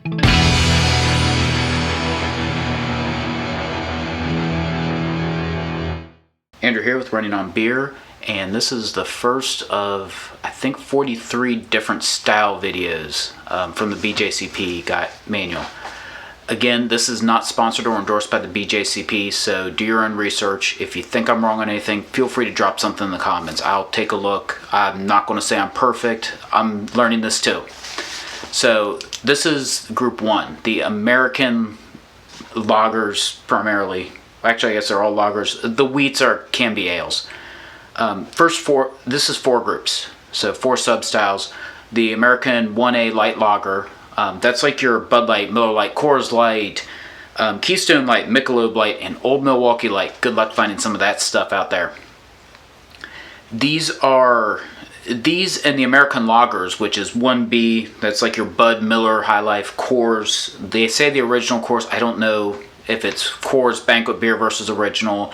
Andrew here with Running on Beer, and this is the first of, I think, 43 different style videos from the BJCP manual. Again, this is not sponsored or endorsed by the BJCP, so do your own research. If you think I'm wrong on anything, feel free to drop something in the comments. I'll take a look. I'm not going to say I'm perfect. I'm learning this too. So this is Group 1, the American lagers primarily. Actually, I guess they're all lagers. The wheats can be ales. This is 4 groups, so 4 sub-styles. The American 1A light lager, that's like your Bud Light, Miller Lite, Coors Light, Keystone Light, Michelob Light, and Old Milwaukee Light. Good luck finding some of that stuff out there. These and the American lagers, which is 1B, that's like your Bud, Miller, High Life, Coors. They say the original Coors. I don't know if it's Coors Banquet Beer versus original.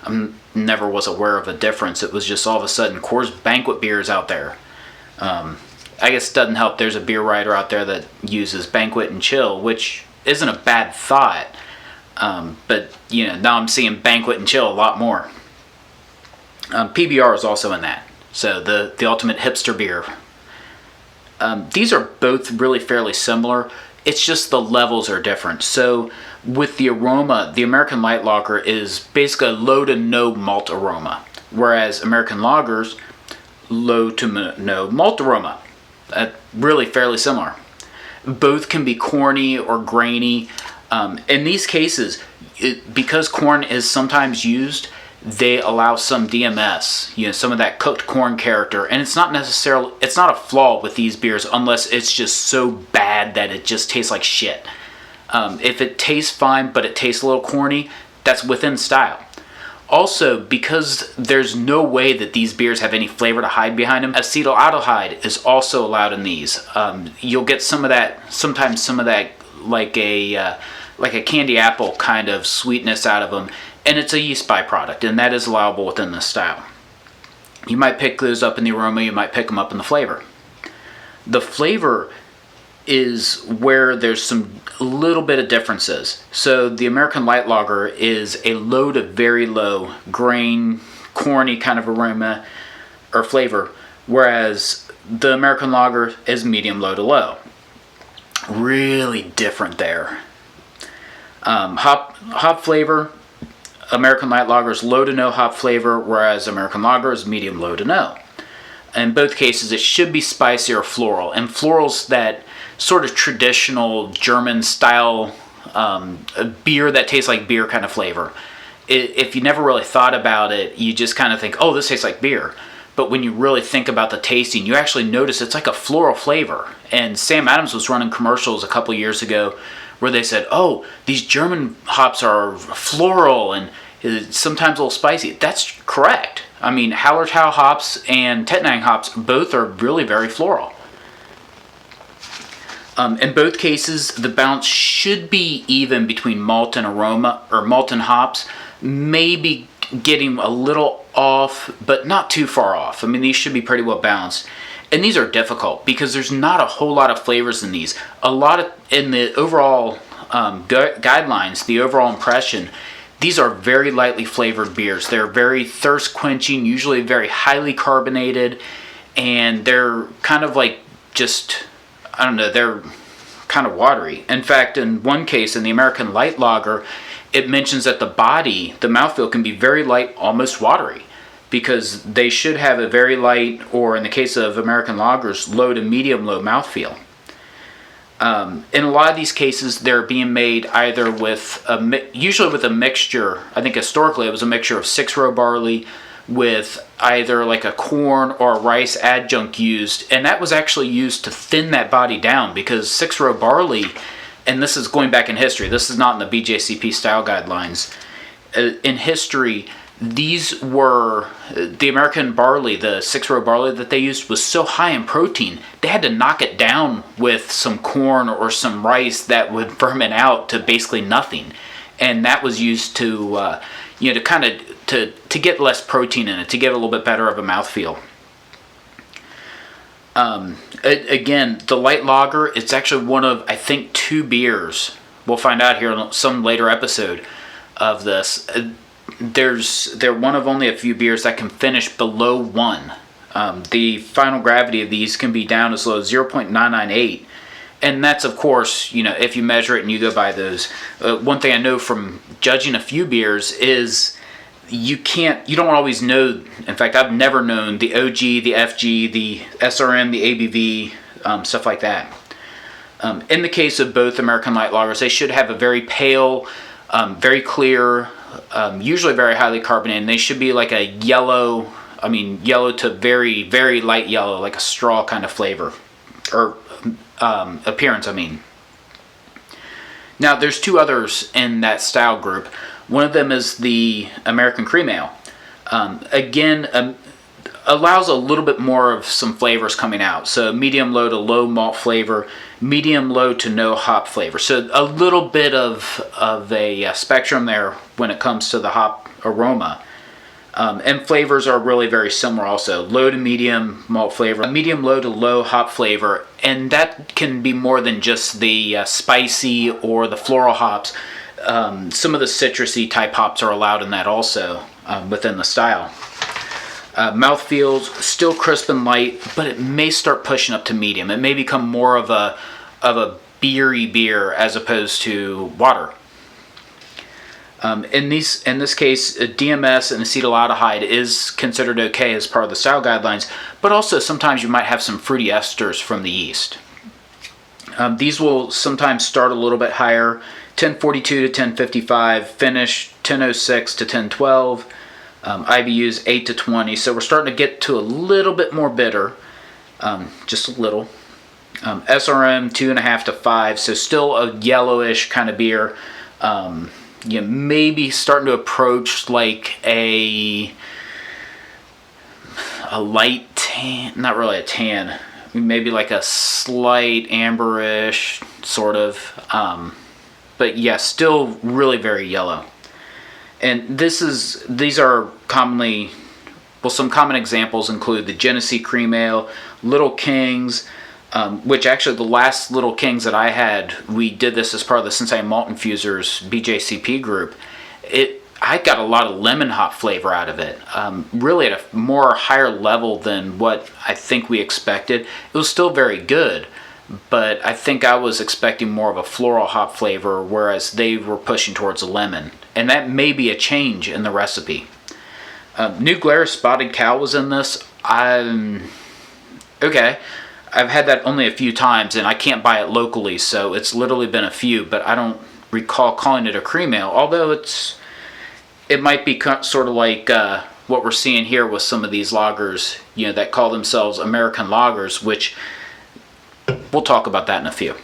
I never was aware of a difference. It was just all of a sudden Coors Banquet Beer is out there. I guess it doesn't help there's a beer writer out there that uses Banquet and Chill, which isn't a bad thought. But you know, now I'm seeing Banquet and Chill a lot more. PBR is also in that. So the ultimate hipster beer. These are both really fairly similar. It's just the levels are different. So with the aroma, the American light lager is basically a low to no malt aroma, whereas American lagers, low to no malt aroma. Really fairly similar. Both can be corny or grainy. In these cases, because corn is sometimes used, they allow some DMS, you know, some of that cooked corn character, and it's not a flaw with these beers unless it's just so bad that it just tastes like shit. If it tastes fine but it tastes a little corny, that's within style. Also, because there's no way that these beers have any flavor to hide behind them, acetaldehyde is also allowed in these. You'll get sometimes some of that like a candy apple kind of sweetness out of them. And it's a yeast byproduct, and that is allowable within this style. You might pick those up in the aroma, you might pick them up in the flavor. The flavor is where there's a little bit of differences. So the American light lager is a low to very low grain, corny kind of aroma or flavor, whereas the American lager is medium low to low. Really different there. Hop flavor. American light lager is low to no hop flavor, whereas American lager is medium low to no. In both cases, it should be spicy or floral, and floral's that sort of traditional German style beer that tastes like beer kind of flavor. If you never really thought about it, you just kind of think, oh, this tastes like beer. But when you really think about the tasting, you actually notice it's like a floral flavor. And Sam Adams was running commercials a couple years ago where they said, oh, these German hops are floral and sometimes a little spicy. That's correct. I mean, Hallertau hops and Tettnang hops both are really very floral. In both cases, the balance should be even between malt and aroma, or malt and hops. Maybe getting a little off, but not too far off. I mean, these should be pretty well balanced. And these are difficult because there's not a whole lot of flavors in these. In the overall guidelines, the overall impression, these are very lightly flavored beers. They're very thirst quenching, usually very highly carbonated, and they're kind of like just, I don't know, they're kind of watery. In fact, in one case, in the American light lager, it mentions that the mouthfeel can be very light, almost watery, because they should have a very light, or in the case of American lagers, low to medium low mouthfeel. In a lot of these cases, they're being made either usually with a mixture. I think historically it was a mixture of 6-row barley with either like a corn or a rice adjunct used, and that was actually used to thin that body down, because 6-row barley, and this is going back in history, this is not in the BJCP style guidelines, in history, these were, the American barley, the 6-row barley that they used was so high in protein, they had to knock it down with some corn or some rice that would ferment out to basically nothing. And that was used to, to kind of, to get less protein in it, to get a little bit better of a mouthfeel. Again, the light lager, it's actually one of, I think, 2 beers. We'll find out here in some later episode of this. They're one of only a few beers that can finish below 1. The final gravity of these can be down as low as 0.998. And that's, of course, if you measure it and you go by those. One thing I know from judging a few beers is you don't always know. In fact, I've never known the OG, the FG, the SRM, the ABV, stuff like that. In the case of both American light lagers, they should have a very pale, very clear, usually very highly carbonated. And they should be like a yellow to very, very light yellow, like a straw kind of flavor, or appearance, Now, there's 2 others in that style group. One of them is the American Cream Ale. Allows a little bit more of some flavors coming out. So medium low to low malt flavor, medium low to no hop flavor. So a little bit of a spectrum there when it comes to the hop aroma. And flavors are really very similar also. Low to medium malt flavor, medium low to low hop flavor. And that can be more than just the spicy or the floral hops. Some of the citrusy type hops are allowed in that also within the style. Mouthfeel still crisp and light, but it may start pushing up to medium. It may become more of a beery beer as opposed to water. In this case, DMS and acetaldehyde is considered okay as part of the style guidelines, but also sometimes you might have some fruity esters from the yeast. These will sometimes start a little bit higher, 1042 to 1055, finish 1006 to 1012, IBUs 8 to 20. So we're starting to get to a little bit more bitter, just a little. SRM 2.5 to 5, so still a yellowish kind of beer. Maybe starting to approach like a light tan, not really a tan, maybe like a slight amberish sort of, but yeah, still really very yellow. And these are commonly, some common examples include the Genesee Cream Ale, Little Kings, which actually the last Little Kings that I had, we did this as part of the Cincinnati Malt Infusers BJCP group. I got a lot of lemon hop flavor out of it, really at a more higher level than what I think we expected. It was still very good, but I think I was expecting more of a floral hop flavor, whereas they were pushing towards a lemon. And that may be a change in the recipe. New Glarus Spotted Cow was in this. Okay. I've had that only a few times, and I can't buy it locally, so it's literally been a few, but I don't recall calling it a cream ale, although it might be sort of like what we're seeing here with some of these lagers, that call themselves American lagers, which we'll talk about that in a few.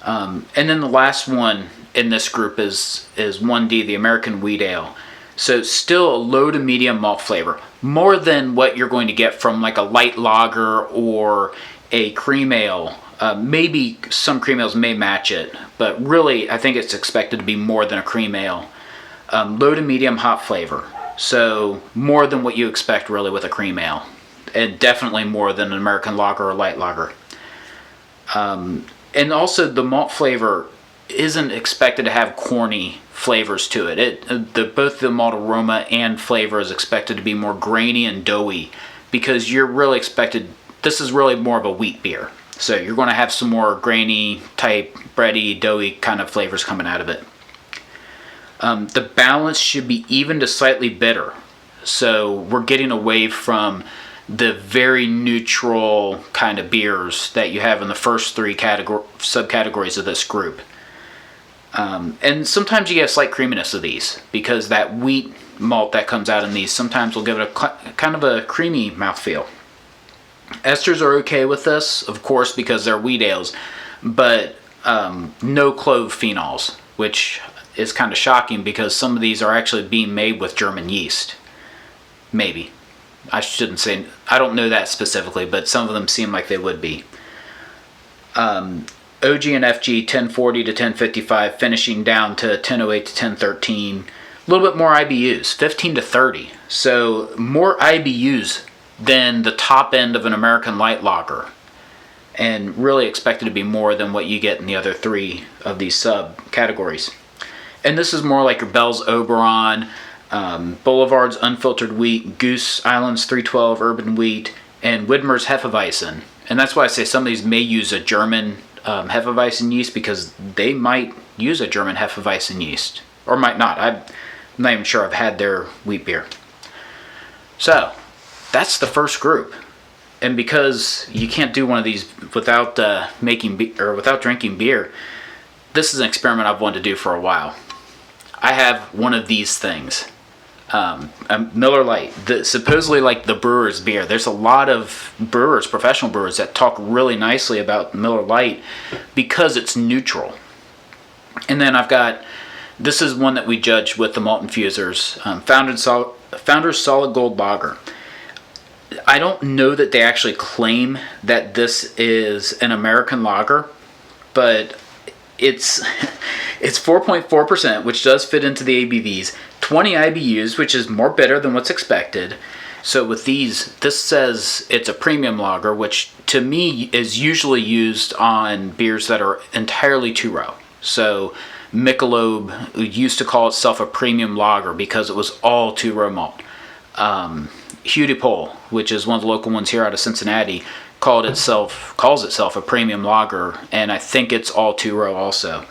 And then the last one in this group is 1D, the American Wheat Ale. So still a low to medium malt flavor, more than what you're going to get from like a light lager or a cream ale. Maybe some cream ales may match it, but really I think it's expected to be more than a cream ale. Low to medium hop flavor, so more than what you expect really with a cream ale, and definitely more than an American lager or light lager. And also the malt flavor isn't expected to have corny flavors to it. Both the malt aroma and flavor is expected to be more grainy and doughy, because you're really expected, this is really more of a wheat beer. So you're going to have some more grainy type, bready, doughy kind of flavors coming out of it. The balance should be even to slightly bitter. So we're getting away from the very neutral kind of beers that you have in the first 3 subcategories of this group. And sometimes you get a slight creaminess of these, because that wheat malt that comes out in these sometimes will give it a kind of a creamy mouthfeel. Esters are okay with this, of course, because they're wheat ales, but no clove phenols, which is kind of shocking because some of these are actually being made with German yeast. Maybe. I shouldn't say, I don't know that specifically, but some of them seem like they would be. OG and FG 1040 to 1055, finishing down to 1008 to 1013. A little bit more IBUs, 15 to 30. So more IBUs than the top end of an American light lager, and really expected to be more than what you get in the other three of these subcategories. And this is more like your Bell's Oberon, Boulevard's Unfiltered Wheat, Goose Island's 312 Urban Wheat, and Widmer's Hefeweizen. And that's why I say some of these may use a German Hefeweizen yeast, because they might use a German Hefeweizen yeast, or might not. I'm not even sure I've had their wheat beer. So that's the first group. And because you can't do one of these without without drinking beer, this is an experiment I've wanted to do for a while. I have one of these things, a Miller Lite, supposedly like the brewer's beer. There's a lot of brewers, professional brewers, that talk really nicely about Miller Lite because it's neutral. And then I've got, this is one that we judged with the malt infusers, Founder's Solid Gold Lager. I don't know that they actually claim that this is an American lager, but it's 4.4%, which does fit into the ABVs, 20 IBUs, which is more bitter than what's expected. So with these, this says it's a premium lager, which to me is usually used on beers that are entirely two-row. So Michelob used to call itself a premium lager because it was all two-row malt. Hudepohl, which is one of the local ones here out of Cincinnati, calls itself a premium lager, and I think it's all two-row also.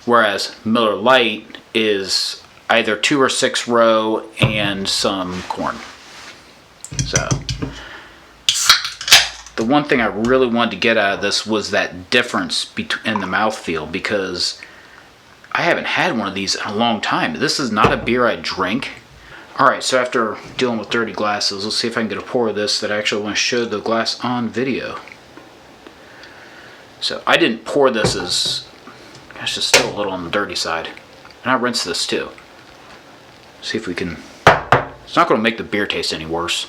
Whereas Miller Lite is either 2 or 6 row and some corn. So the one thing I really wanted to get out of this was that difference in the mouthfeel, because I haven't had one of these in a long time. This is not a beer I drink. Alright, so after dealing with dirty glasses, let's see if I can get a pour of this that I actually want to show the glass on video. So I didn't pour this as, gosh, it's still a little on the dirty side. And I rinsed this too. See if we can, it's not going to make the beer taste any worse.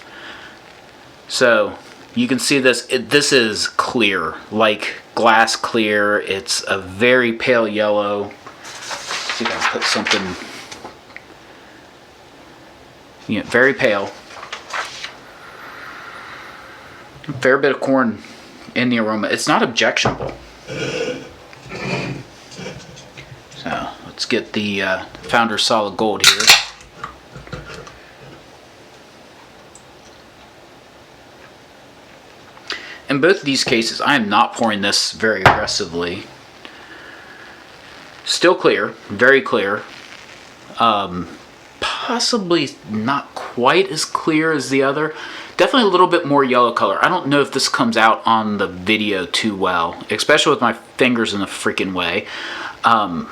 So you can see this, this is clear, like glass clear. It's a very pale yellow. Let's see if I can put something, very pale. A fair bit of corn in the aroma. It's not objectionable. So let's get the Founder's Solid Gold here. In both of these cases, I am not pouring this very aggressively. Still clear, very clear. Possibly not quite as clear as the other. Definitely a little bit more yellow color. I don't know if this comes out on the video too well, especially with my fingers in the freaking way. I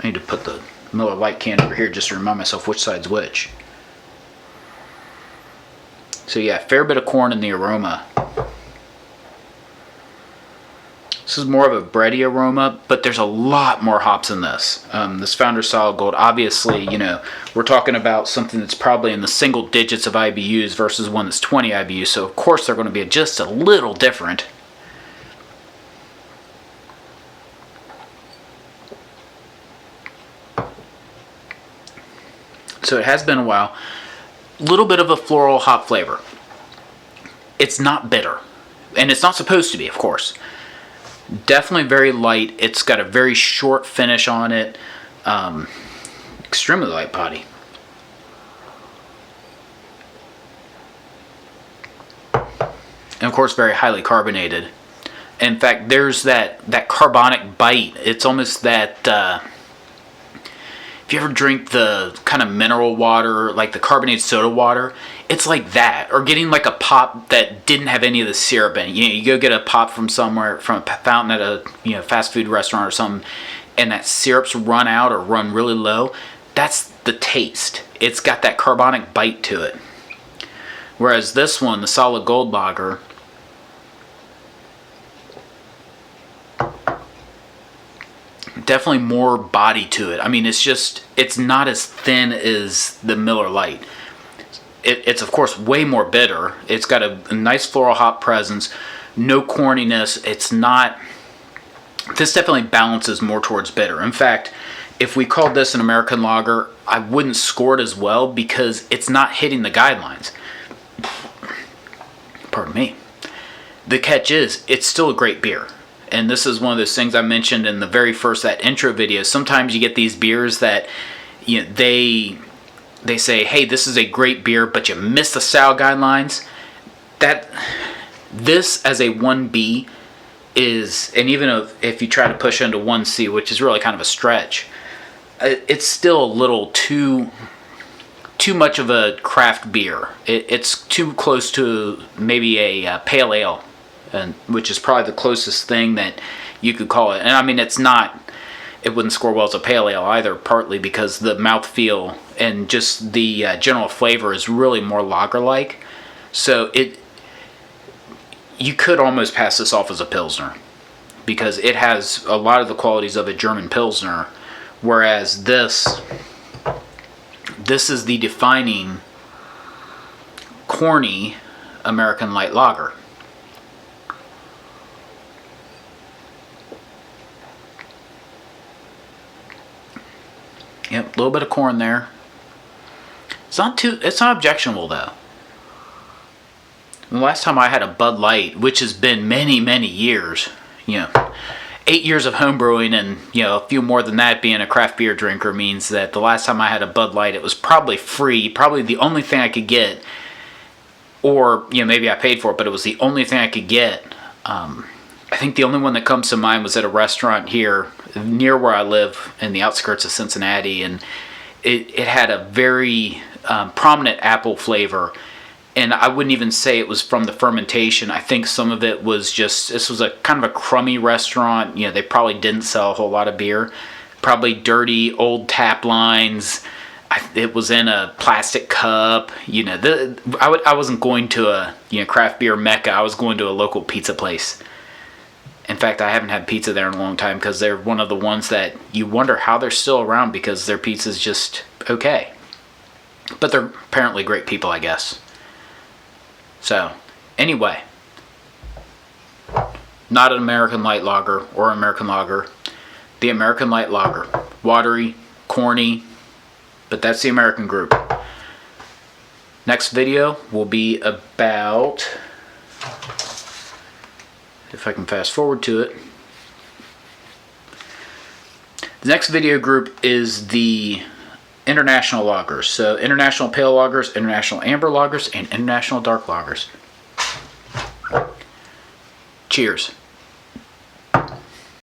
need to put the Miller Lite can over here just to remind myself which side's which. So yeah, fair bit of corn in the aroma. This is more of a bready aroma, but there's a lot more hops in this. This Founder's Solid Gold, obviously, we're talking about something that's probably in the single digits of IBUs versus one that's 20 IBUs, so of course they're going to be just a little different. So it has been a while. Little bit of a floral hop flavor. It's not bitter, and it's not supposed to be, of course. Definitely very light. It's got a very short finish on it. Extremely light body. And of course very highly carbonated. In fact, there's that carbonic bite. It's almost that, if you ever drink the kind of mineral water, like the carbonated soda water, it's like that. Or getting like a pop that didn't have any of the syrup in it. You go get a pop from somewhere, from a fountain at a fast food restaurant or something, and that syrup's run out or run really low. That's the taste. It's got that carbonic bite to it. Whereas this one, the Solid Gold Lager, definitely more body to it. I mean, it's not as thin as the Miller Lite. It's of course way more bitter. It's got a nice floral hop presence, no corniness. It's not, this definitely balances more towards bitter. In fact, if we called this an American lager, I wouldn't score it as well because it's not hitting the guidelines. Pardon me. The catch is, it's still a great beer. And this is one of those things I mentioned in the very first, that intro video. Sometimes you get these beers that, you know, they say, hey, this is a great beer, but you missed the style guidelines. This as a 1B is, and even if you try to push into 1C, which is really kind of a stretch, it's still a little too much of a craft beer. It's too close to maybe a pale ale, and which is probably the closest thing that you could call it. And I mean, it wouldn't score well as a pale ale either, partly because the mouthfeel and just the general flavor is really more lager-like. So you could almost pass this off as a Pilsner, because it has a lot of the qualities of a German Pilsner, whereas this is the defining corny American light lager. Yep, a little bit of corn there. It's not objectionable though. The last time I had a Bud Light, which has been many, many years, 8 years of homebrewing and, a few more than that being a craft beer drinker, means that the last time I had a Bud Light, it was probably free, probably the only thing I could get, or, maybe I paid for it, but it was the only thing I could get. I think the only one that comes to mind was at a restaurant here near where I live in the outskirts of Cincinnati, and it had a very prominent apple flavor. And I wouldn't even say it was from the fermentation. I think some of it was just, this was a kind of a crummy restaurant. They probably didn't sell a whole lot of beer. Probably dirty old tap lines. It was in a plastic cup. I wasn't going to a craft beer mecca. I was going to a local pizza place. In fact, I haven't had pizza there in a long time, because they're one of the ones that you wonder how they're still around, because their pizza's just okay. But they're apparently great people, I guess. So, anyway, not an American light lager or American lager. The American light lager. Watery, corny, but that's the American group. Next video will be about, if I can fast forward to it. The next video group is the international lagers. So international pale lagers, international amber lagers, and international dark lagers. Cheers.